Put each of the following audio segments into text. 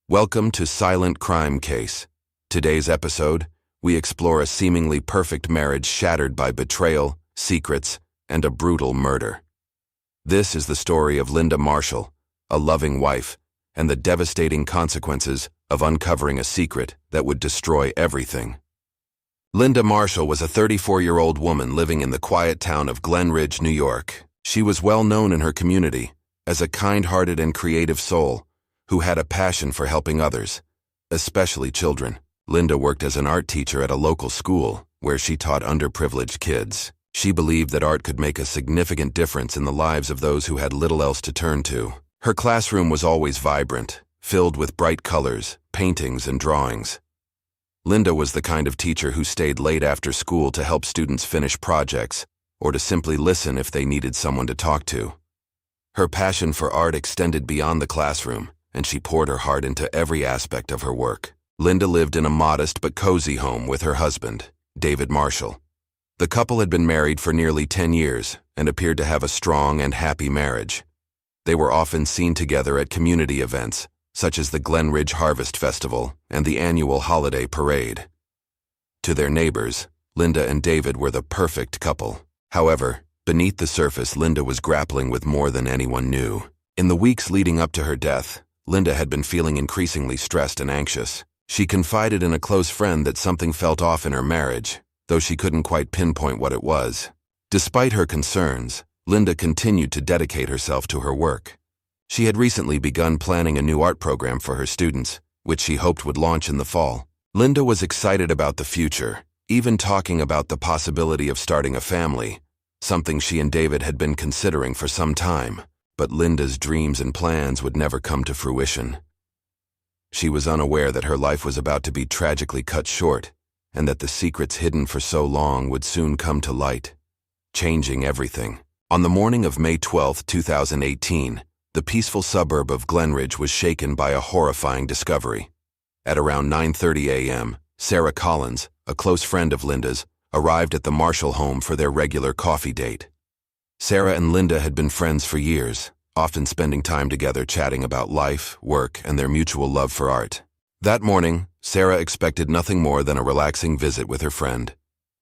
Welcome to Silent Crime Case. Today's episode, we explore a seemingly perfect marriage shattered by betrayal, secrets, and a brutal murder. This is the story of Linda Marshall, a loving wife, and the devastating consequences of uncovering a secret that would destroy everything. Linda Marshall was a 34-year-old woman living in the quiet town of Glen Ridge, New York. She was well known in her community as a kind-hearted and creative soul who had a passion for helping others, especially children. Linda worked as an art teacher at a local school where she taught underprivileged kids. She believed that art could make a significant difference in the lives of those who had little else to turn to. Her classroom was always vibrant, filled with bright colors, paintings, and drawings. Linda was the kind of teacher who stayed late after school to help students finish projects or to simply listen if they needed someone to talk to. Her passion for art extended beyond the classroom, and she poured her heart into every aspect of her work. Linda lived in a modest but cozy home with her husband, David Marshall. The couple had been married for nearly 10 years and appeared to have a strong and happy marriage. They were often seen together at community events, such as the Glen Ridge Harvest Festival and the annual holiday parade. To their neighbors, Linda and David were the perfect couple. However, beneath the surface, Linda was grappling with more than anyone knew. In the weeks leading up to her death, Linda had been feeling increasingly stressed and anxious. She confided in a close friend that something felt off in her marriage, though she couldn't quite pinpoint what it was. Despite her concerns, Linda continued to dedicate herself to her work. She had recently begun planning a new art program for her students, which she hoped would launch in the fall. Linda was excited about the future, even talking about the possibility of starting a family, something she and David had been considering for some time. But Linda's dreams and plans would never come to fruition. She was unaware that her life was about to be tragically cut short, and that the secrets hidden for so long would soon come to light, changing everything. On the morning of May 12, 2018, the peaceful suburb of Glen Ridge was shaken by a horrifying discovery. At around 9:30 a.m., Sarah Collins, a close friend of Linda's, arrived at the Marshall home for their regular coffee date. Sarah and Linda had been friends for years, often spending time together chatting about life, work, and their mutual love for art. That morning, Sarah expected nothing more than a relaxing visit with her friend.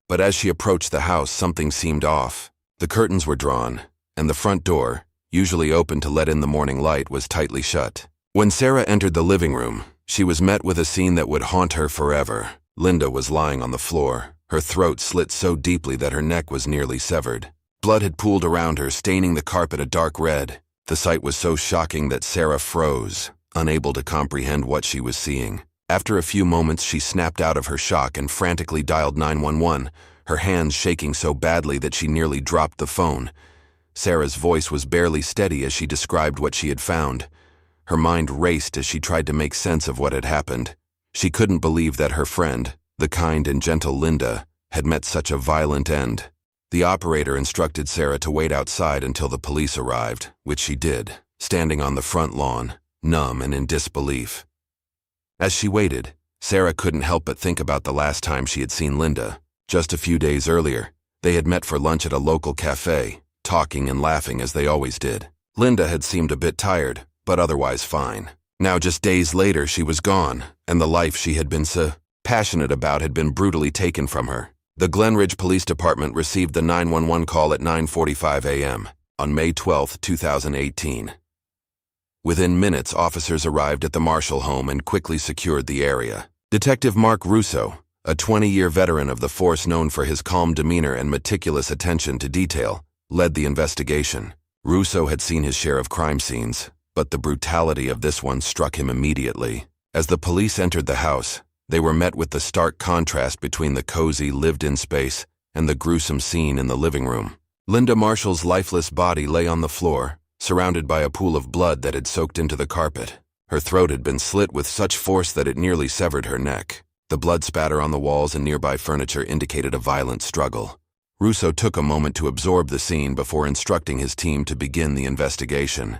But as she approached the house, something seemed off. The curtains were drawn, and the front door, usually open to let in the morning light, was tightly shut. When Sarah entered the living room, she was met with a scene that would haunt her forever. Linda was lying on the floor, her throat slit so deeply that her neck was nearly severed. Blood had pooled around her, staining the carpet a dark red. The sight was so shocking that Sarah froze, unable to comprehend what she was seeing. After a few moments, she snapped out of her shock and frantically dialed 911, her hands shaking so badly that she nearly dropped the phone. Sarah's voice was barely steady as she described what she had found. Her mind raced as she tried to make sense of what had happened. She couldn't believe that her friend, the kind and gentle Linda, had met such a violent end. The operator instructed Sarah to wait outside until the police arrived, which she did, standing on the front lawn, numb and in disbelief. As she waited, Sarah couldn't help but think about the last time she had seen Linda. Just a few days earlier, they had met for lunch at a local cafe, talking and laughing as they always did. Linda had seemed a bit tired, but otherwise fine. Now just days later, she was gone, and the life she had been so passionate about had been brutally taken from her. The Glen Ridge Police Department received the 911 call at 9:45 a.m. on May 12, 2018. Within minutes, officers arrived at the Marshall home and quickly secured the area. Detective Mark Russo, a 20-year veteran of the force known for his calm demeanor and meticulous attention to detail, led the investigation. Russo had seen his share of crime scenes, but the brutality of this one struck him immediately. As the police entered the house, they were met with the stark contrast between the cozy, lived-in space and the gruesome scene in the living room. Linda Marshall's lifeless body lay on the floor, surrounded by a pool of blood that had soaked into the carpet. Her throat had been slit with such force that it nearly severed her neck. The blood spatter on the walls and nearby furniture indicated a violent struggle. Russo took a moment to absorb the scene before instructing his team to begin the investigation.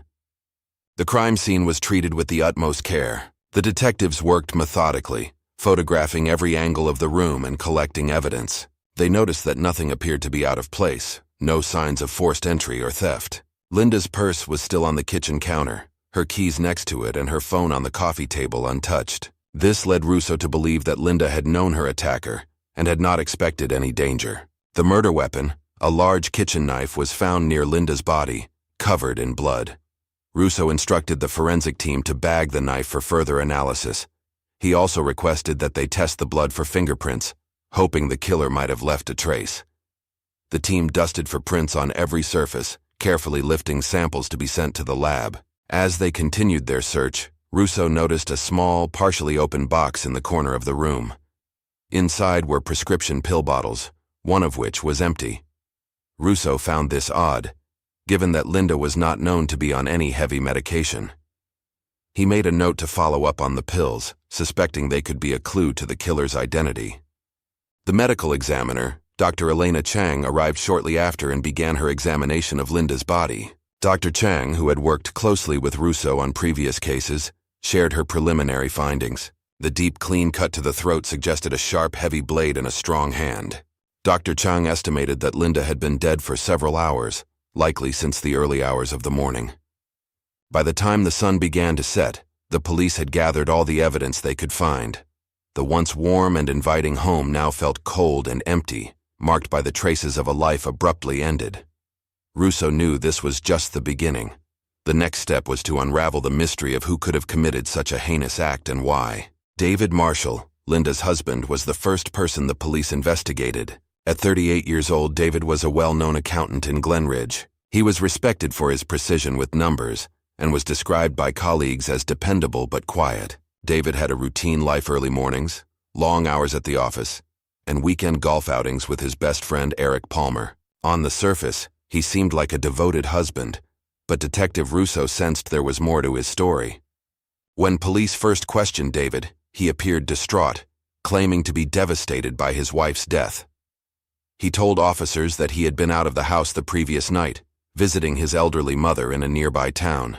The crime scene was treated with the utmost care. The detectives worked methodically, photographing every angle of the room and collecting evidence. They noticed that nothing appeared to be out of place, no signs of forced entry or theft. Linda's purse was still on the kitchen counter, her keys next to it and her phone on the coffee table untouched. This led Russo to believe that Linda had known her attacker and had not expected any danger. The murder weapon, a large kitchen knife, was found near Linda's body, covered in blood. Russo instructed the forensic team to bag the knife for further analysis. He also requested that they test the blood for fingerprints, hoping the killer might have left a trace. The team dusted for prints on every surface, carefully lifting samples to be sent to the lab. As they continued their search, Russo noticed a small, partially open box in the corner of the room. Inside were prescription pill bottles, one of which was empty. Russo found this odd, given that Linda was not known to be on any heavy medication. He made a note to follow up on the pills, suspecting they could be a clue to the killer's identity. The medical examiner, Dr. Elena Chang, arrived shortly after and began her examination of Linda's body. Dr. Chang, who had worked closely with Russo on previous cases, shared her preliminary findings. The deep, clean cut to the throat suggested a sharp, heavy blade and a strong hand. Dr. Chang estimated that Linda had been dead for several hours, likely since the early hours of the morning. By the time the sun began to set, the police had gathered all the evidence they could find. The once warm and inviting home now felt cold and empty, marked by the traces of a life abruptly ended. Russo knew this was just the beginning. The next step was to unravel the mystery of who could have committed such a heinous act and why. David Marshall, Linda's husband, was the first person the police investigated. At 38 years old, David was a well-known accountant in Glenridge. He was respected for his precision with numbers and was described by colleagues as dependable but quiet. David had a routine life: early mornings, long hours at the office, and weekend golf outings with his best friend Eric Palmer. On the surface, he seemed like a devoted husband, but Detective Russo sensed there was more to his story. When police first questioned David, he appeared distraught, claiming to be devastated by his wife's death. He told officers that he had been out of the house the previous night, visiting his elderly mother in a nearby town.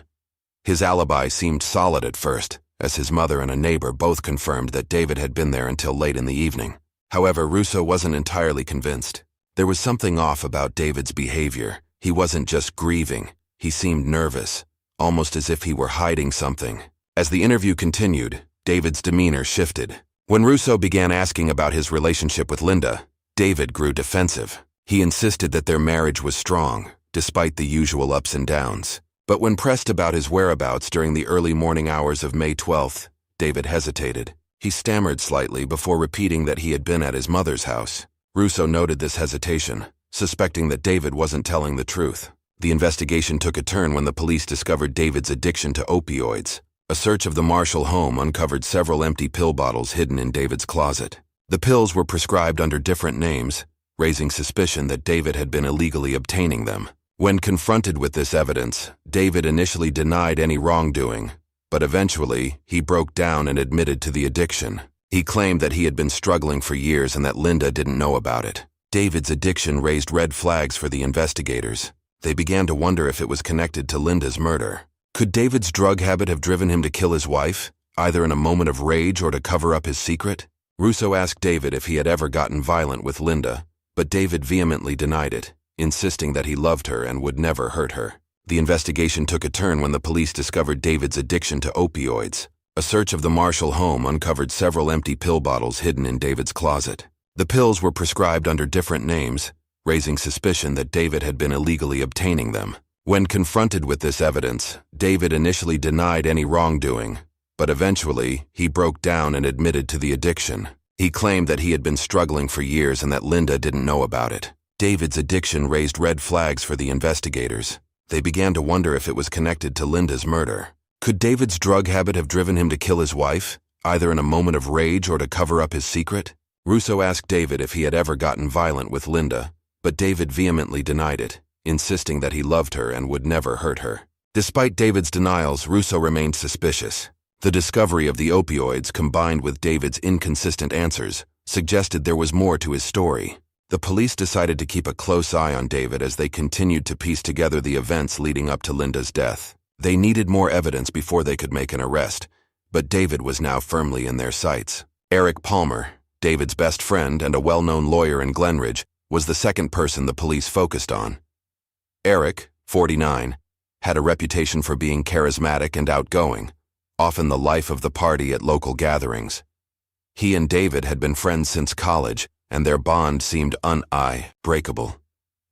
His alibi seemed solid at first, as his mother and a neighbor both confirmed that David had been there until late in the evening. However, Russo wasn't entirely convinced. There was something off about David's behavior. He wasn't just grieving, he seemed nervous, almost as if he were hiding something. As the interview continued, David's demeanor shifted. When Russo began asking about his relationship with Linda, David grew defensive. He insisted that their marriage was strong, despite the usual ups and downs. But when pressed about his whereabouts during the early morning hours of May 12th, David hesitated. He stammered slightly before repeating that he had been at his mother's house. Russo noted this hesitation, suspecting that David wasn't telling the truth. The investigation took a turn when the police discovered David's addiction to opioids. A search of the Marshall home uncovered several empty pill bottles hidden in David's closet. The pills were prescribed under different names, raising suspicion that David had been illegally obtaining them. When confronted with this evidence, David initially denied any wrongdoing, but eventually he broke down and admitted to the addiction. He claimed that he had been struggling for years and that Linda didn't know about it. David's addiction raised red flags for the investigators. They began to wonder if it was connected to Linda's murder. Could David's drug habit have driven him to kill his wife, either in a moment of rage or to cover up his secret? Russo asked David if he had ever gotten violent with Linda, but David vehemently denied it, insisting that he loved her and would never hurt her. The investigation took a turn when the police discovered David's addiction to opioids. A search of the Marshall home uncovered several empty pill bottles hidden in David's closet. The pills were prescribed under different names, raising suspicion that David had been illegally obtaining them. When confronted with this evidence, David initially denied any wrongdoing, but eventually he broke down and admitted to the addiction. He claimed that he had been struggling for years and that Linda didn't know about it. David's addiction raised red flags for the investigators. They began to wonder if it was connected to Linda's murder. Could David's drug habit have driven him to kill his wife, either in a moment of rage or to cover up his secret? Russo asked David if he had ever gotten violent with Linda, but David vehemently denied it, insisting that he loved her and would never hurt her. Despite David's denials, Russo remained suspicious. The discovery of the opioids, combined with David's inconsistent answers, suggested there was more to his story. The police decided to keep a close eye on David as they continued to piece together the events leading up to Linda's death. They needed more evidence before they could make an arrest, but David was now firmly in their sights. Eric Palmer, David's best friend and a well-known lawyer in Glenridge, was the second person the police focused on. Eric, 49, had a reputation for being charismatic and outgoing, often the life of the party at local gatherings. He and David had been friends since college, and their bond seemed unbreakable.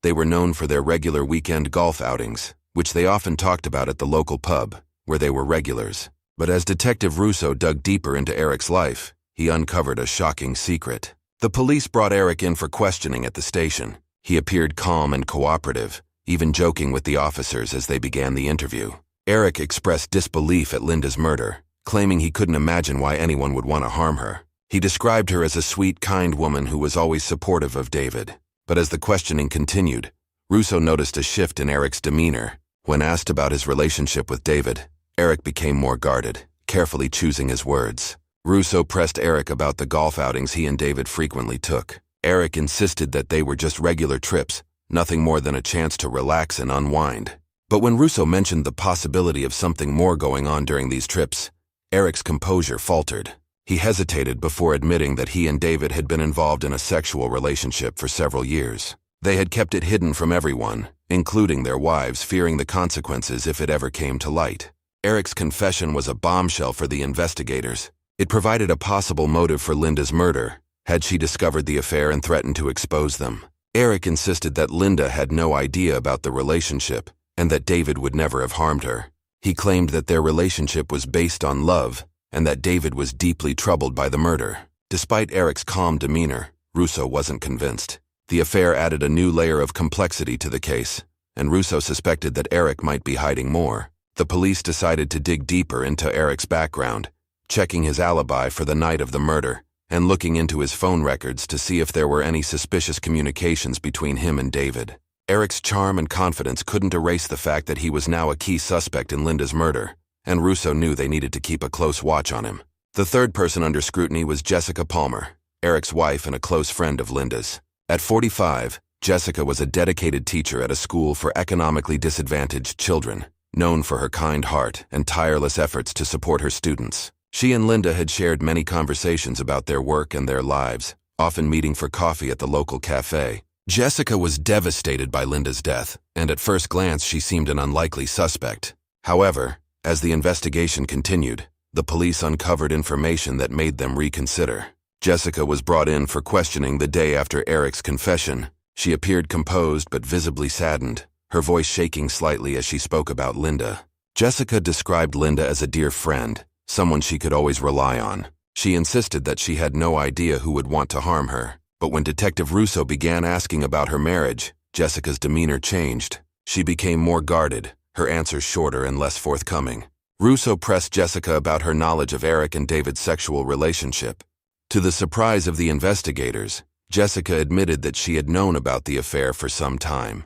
They were known for their regular weekend golf outings, which they often talked about at the local pub, where they were regulars. But as Detective Russo dug deeper into Eric's life, he uncovered a shocking secret. The police brought Eric in for questioning at the station. He appeared calm and cooperative, even joking with the officers as they began the interview. Eric expressed disbelief at Linda's murder, claiming he couldn't imagine why anyone would want to harm her. He described her as a sweet, kind woman who was always supportive of David. But as the questioning continued, Russo noticed a shift in Eric's demeanor. When asked about his relationship with David, Eric became more guarded, carefully choosing his words. Russo pressed Eric about the golf outings he and David frequently took. Eric insisted that they were just regular trips, nothing more than a chance to relax and unwind. But when Russo mentioned the possibility of something more going on during these trips, Eric's composure faltered. He hesitated before admitting that he and David had been involved in a sexual relationship for several years. They had kept it hidden from everyone, including their wives, fearing the consequences if it ever came to light. Eric's confession was a bombshell for the investigators. It provided a possible motive for Linda's murder, had she discovered the affair and threatened to expose them. Eric insisted that Linda had no idea about the relationship and that David would never have harmed her. He claimed that their relationship was based on love and that David was deeply troubled by the murder. Despite Eric's calm demeanor, Russo wasn't convinced. The affair added a new layer of complexity to the case, and Russo suspected that Eric might be hiding more. The police decided to dig deeper into Eric's background, checking his alibi for the night of the murder, and looking into his phone records to see if there were any suspicious communications between him and David. Eric's charm and confidence couldn't erase the fact that he was now a key suspect in Linda's murder, and Russo knew they needed to keep a close watch on him. The third person under scrutiny was Jessica Palmer, Eric's wife and a close friend of Linda's. At 45, Jessica was a dedicated teacher at a school for economically disadvantaged children, known for her kind heart and tireless efforts to support her students. She and Linda had shared many conversations about their work and their lives, often meeting for coffee at the local cafe. Jessica was devastated by Linda's death, and at first glance she seemed an unlikely suspect. However, as the investigation continued, the police uncovered information that made them reconsider. Jessica was brought in for questioning the day after Eric's confession. She appeared composed but visibly saddened, her voice shaking slightly as she spoke about Linda. Jessica described Linda as a dear friend, someone she could always rely on. She insisted that she had no idea who would want to harm her. But when Detective Russo began asking about her marriage, Jessica's demeanor changed. She became more guarded, her answers shorter and less forthcoming. Russo pressed Jessica about her knowledge of Eric and David's sexual relationship. To the surprise of the investigators, Jessica admitted that she had known about the affair for some time.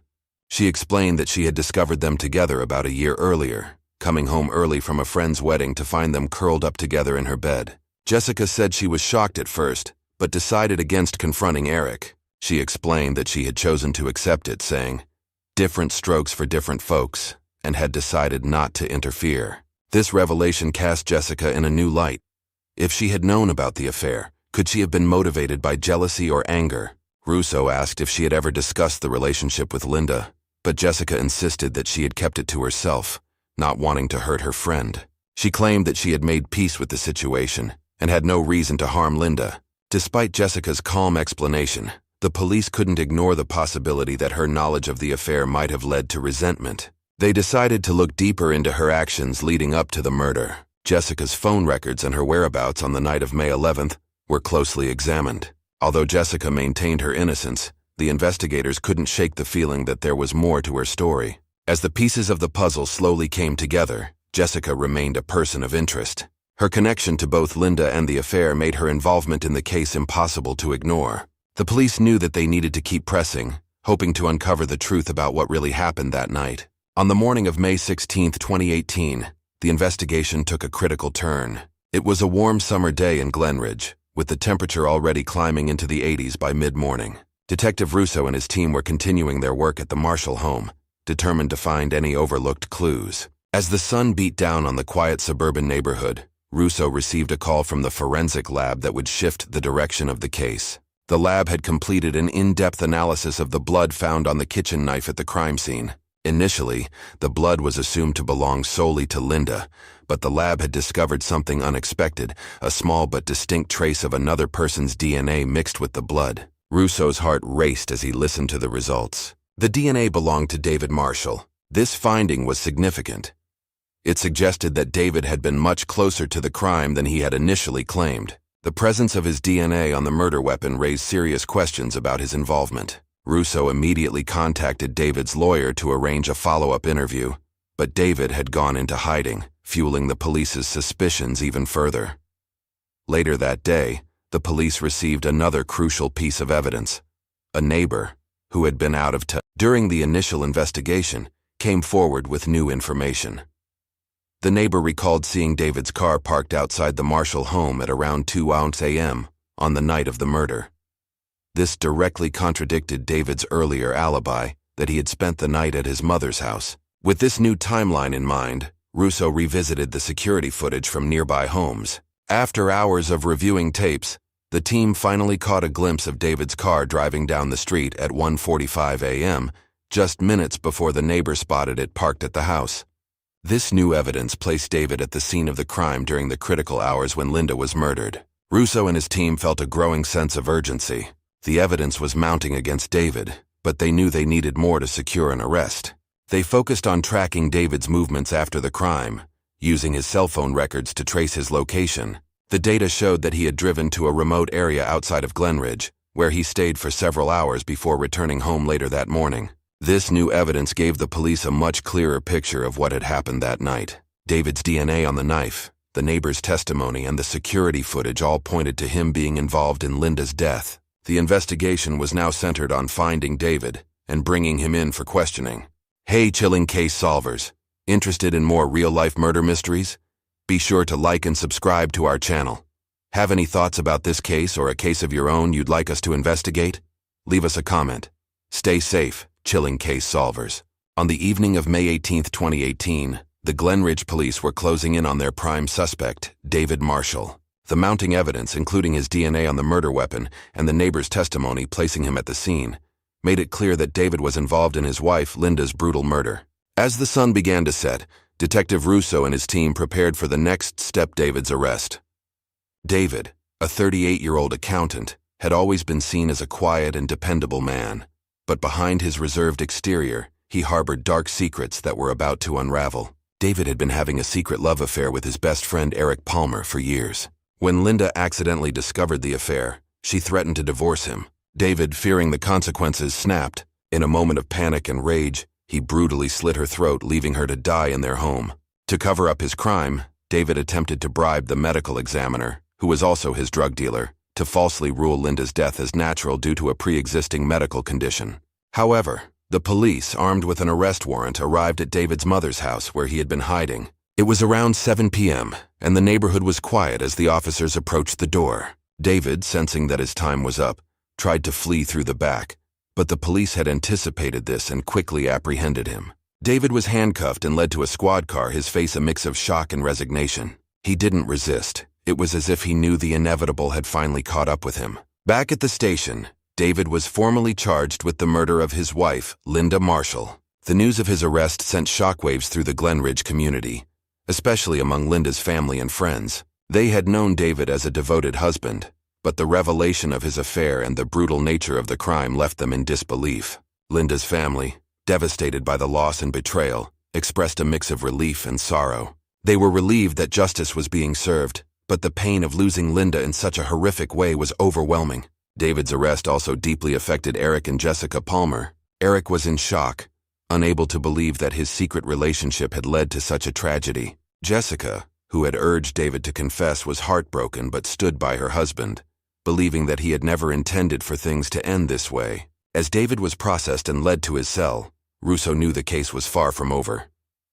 She explained that she had discovered them together about a year earlier, coming home early from a friend's wedding to find them curled up together in her bed. Jessica said she was shocked at first, but decided against confronting Eric. She explained that she had chosen to accept it, saying, "Different strokes for different folks," and had decided not to interfere. This revelation cast Jessica in a new light. If she had known about the affair, could she have been motivated by jealousy or anger? Russo asked if she had ever discussed the relationship with Linda, but Jessica insisted that she had kept it to herself, not wanting to hurt her friend. She claimed that she had made peace with the situation and had no reason to harm Linda. Despite Jessica's calm explanation, the police couldn't ignore the possibility that her knowledge of the affair might have led to resentment. They decided to look deeper into her actions leading up to the murder. Jessica's phone records and her whereabouts on the night of May 11th were closely examined. Although Jessica maintained her innocence, the investigators couldn't shake the feeling that there was more to her story. As the pieces of the puzzle slowly came together, Jessica remained a person of interest. Her connection to both Linda and the affair made her involvement in the case impossible to ignore. The police knew that they needed to keep pressing, hoping to uncover the truth about what really happened that night. On the morning of May 16, 2018, the investigation took a critical turn. It was a warm summer day in Glenridge, with the temperature already climbing into the 80s by mid-morning. Detective Russo and his team were continuing their work at the Marshall home, determined to find any overlooked clues. As the sun beat down on the quiet suburban neighborhood, Russo received a call from the forensic lab that would shift the direction of the case. The lab had completed an in-depth analysis of the blood found on the kitchen knife at the crime scene. Initially, the blood was assumed to belong solely to Linda, but the lab had discovered something unexpected, a small but distinct trace of another person's DNA mixed with the blood. Russo's heart raced as he listened to the results. The DNA belonged to David Marshall. This finding was significant. It suggested that David had been much closer to the crime than he had initially claimed. The presence of his DNA on the murder weapon raised serious questions about his involvement. Russo immediately contacted David's lawyer to arrange a follow-up interview, but David had gone into hiding, fueling the police's suspicions even further. Later that day, the police received another crucial piece of evidence. A neighbor, who had been out of town during the initial investigation, came forward with new information. The neighbor recalled seeing David's car parked outside the Marshall home at around 2 a.m. on the night of the murder. This directly contradicted David's earlier alibi that he had spent the night at his mother's house. With this new timeline in mind, Russo revisited the security footage from nearby homes. After hours of reviewing tapes, the team finally caught a glimpse of David's car driving down the street at 1:45 a.m., just minutes before the neighbor spotted it parked at the house. This new evidence placed David at the scene of the crime during the critical hours when Linda was murdered. Russo and his team felt a growing sense of urgency. The evidence was mounting against David, but they knew they needed more to secure an arrest. They focused on tracking David's movements after the crime, using his cell phone records to trace his location. The data showed that he had driven to a remote area outside of Glenridge, where he stayed for several hours before returning home later that morning. This new evidence gave the police a much clearer picture of what had happened that night. David's DNA on the knife, the neighbor's testimony, and the security footage all pointed to him being involved in Linda's death. The investigation was now centered on finding David and bringing him in for questioning. Hey, chilling case solvers! Interested in more real-life murder mysteries? Be sure to like and subscribe to our channel. Have any thoughts about this case or a case of your own you'd like us to investigate? Leave us a comment. Stay safe, chilling case solvers. On the evening of May 18, 2018, the Glenridge police were closing in on their prime suspect, David Marshall. The mounting evidence, including his DNA on the murder weapon and the neighbor's testimony placing him at the scene, made it clear that David was involved in his wife Linda's brutal murder. As the sun began to set, Detective Russo and his team prepared for the next step: David's arrest. David, a 38-year-old accountant, had always been seen as a quiet and dependable man, but behind his reserved exterior, he harbored dark secrets that were about to unravel. David had been having a secret love affair with his best friend Eric Palmer for years. When Linda accidentally discovered the affair, she threatened to divorce him. David, fearing the consequences, snapped. In a moment of panic and rage, he brutally slit her throat, leaving her to die in their home. To cover up his crime, David attempted to bribe the medical examiner, who was also his drug dealer, to falsely rule Linda's death as natural due to a pre-existing medical condition. However, the police, armed with an arrest warrant, arrived at David's mother's house where he had been hiding. It was around 7 p.m., and the neighborhood was quiet as the officers approached the door. David, sensing that his time was up, tried to flee through the back, but the police had anticipated this and quickly apprehended him. David was handcuffed and led to a squad car, his face a mix of shock and resignation. He didn't resist. It was as if he knew the inevitable had finally caught up with him. Back at the station, David was formally charged with the murder of his wife, Linda Marshall. The news of his arrest sent shockwaves through the Glenridge community, especially among Linda's family and friends. They had known David as a devoted husband, but the revelation of his affair and the brutal nature of the crime left them in disbelief. Linda's family, devastated by the loss and betrayal, expressed a mix of relief and sorrow. They were relieved that justice was being served, but the pain of losing Linda in such a horrific way was overwhelming. David's arrest also deeply affected Eric and Jessica Palmer. Eric was in shock, unable to believe that his secret relationship had led to such a tragedy. Jessica, who had urged David to confess, was heartbroken but stood by her husband, believing that he had never intended for things to end this way. As David was processed and led to his cell, Russo knew the case was far from over.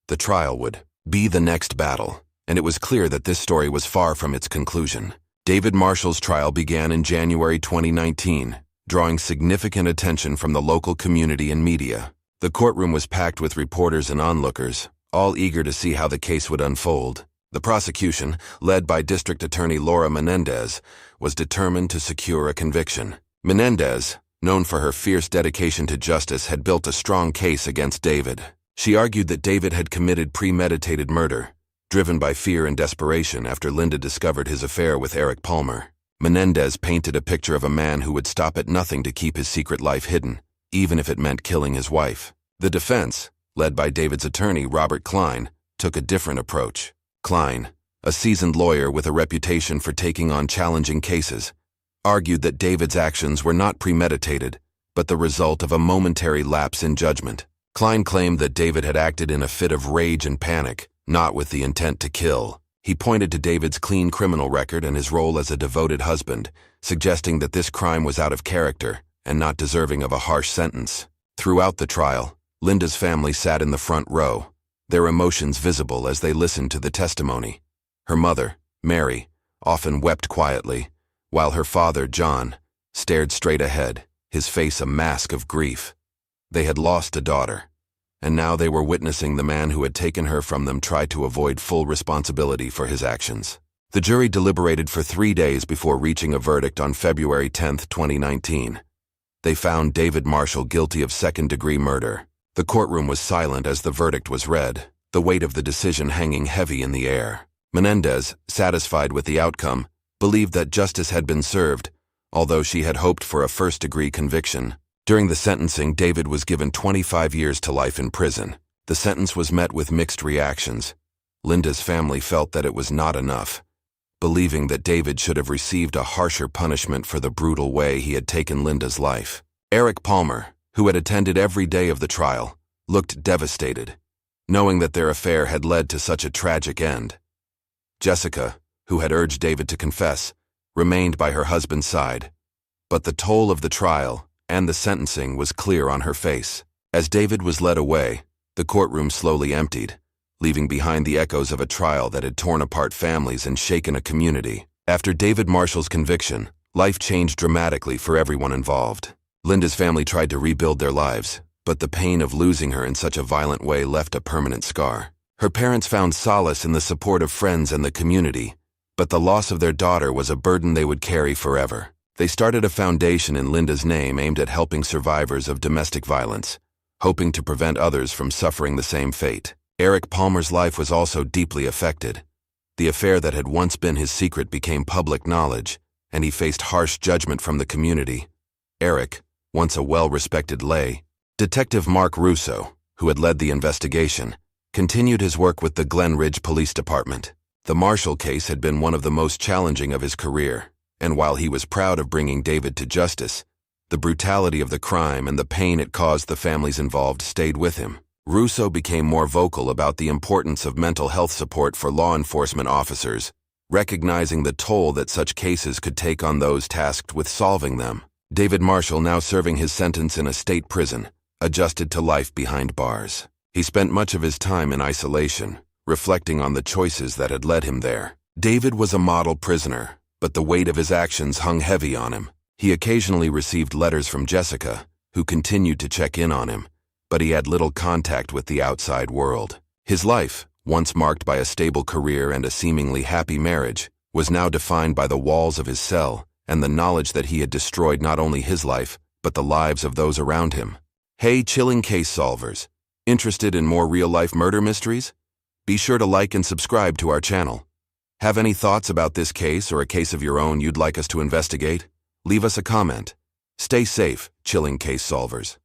The trial would be the next battle, and it was clear that this story was far from its conclusion. David Marshall's trial began in January 2019, drawing significant attention from the local community and media. The courtroom was packed with reporters and onlookers, all eager to see how the case would unfold. The prosecution, led by District Attorney Laura Menendez, was determined to secure a conviction. Menendez, known for her fierce dedication to justice, had built a strong case against David. She argued that David had committed premeditated murder, driven by fear and desperation after Linda discovered his affair with Eric Palmer. Menendez painted a picture of a man who would stop at nothing to keep his secret life hidden, even if it meant killing his wife. The defense, led by David's attorney, Robert Klein, took a different approach. Klein, a seasoned lawyer with a reputation for taking on challenging cases, argued that David's actions were not premeditated, but the result of a momentary lapse in judgment. Klein claimed that David had acted in a fit of rage and panic, not with the intent to kill. He pointed to David's clean criminal record and his role as a devoted husband, suggesting that this crime was out of character and not deserving of a harsh sentence. Throughout the trial, Linda's family sat in the front row, their emotions visible as they listened to the testimony. Her mother, Mary, often wept quietly, while her father, John, stared straight ahead, his face a mask of grief. They had lost a daughter, and now they were witnessing the man who had taken her from them try to avoid full responsibility for his actions. The jury deliberated for 3 days before reaching a verdict on February 10, 2019. They found David Marshall guilty of second-degree murder. The courtroom was silent as the verdict was read, the weight of the decision hanging heavy in the air. Menendez, satisfied with the outcome, believed that justice had been served, although she had hoped for a first-degree conviction. During the sentencing, David was given 25 years to life in prison. The sentence was met with mixed reactions. Linda's family felt that it was not enough, believing that David should have received a harsher punishment for the brutal way he had taken Linda's life. Eric Palmer, who had attended every day of the trial, looked devastated, knowing that their affair had led to such a tragic end. Jessica, who had urged David to confess, remained by her husband's side, but the toll of the trial and the sentencing was clear on her face. As David was led away, the courtroom slowly emptied, leaving behind the echoes of a trial that had torn apart families and shaken a community. After David Marshall's conviction, life changed dramatically for everyone involved. Linda's family tried to rebuild their lives, but the pain of losing her in such a violent way left a permanent scar. Her parents found solace in the support of friends and the community, but the loss of their daughter was a burden they would carry forever. They started a foundation in Linda's name aimed at helping survivors of domestic violence, hoping to prevent others from suffering the same fate. Eric Palmer's life was also deeply affected. The affair that had once been his secret became public knowledge, and he faced harsh judgment from the community. Eric, once a well-respected lay, Detective Mark Russo, who had led the investigation, continued his work with the Glen Ridge Police Department. The Marshall case had been one of the most challenging of his career, and while he was proud of bringing David to justice, the brutality of the crime and the pain it caused the families involved stayed with him. Russo became more vocal about the importance of mental health support for law enforcement officers, recognizing the toll that such cases could take on those tasked with solving them. David Marshall, now serving his sentence in a state prison, adjusted to life behind bars. He spent much of his time in isolation, reflecting on the choices that had led him there. David was a model prisoner, but the weight of his actions hung heavy on him. He occasionally received letters from Jessica, who continued to check in on him, but he had little contact with the outside world. His life, once marked by a stable career and a seemingly happy marriage, was now defined by the walls of his cell and the knowledge that he had destroyed not only his life, but the lives of those around him. Hey, chilling case solvers! Interested in more real-life murder mysteries? Be sure to like and subscribe to our channel. Have any thoughts about this case or a case of your own you'd like us to investigate? Leave us a comment. Stay safe, chilling case solvers.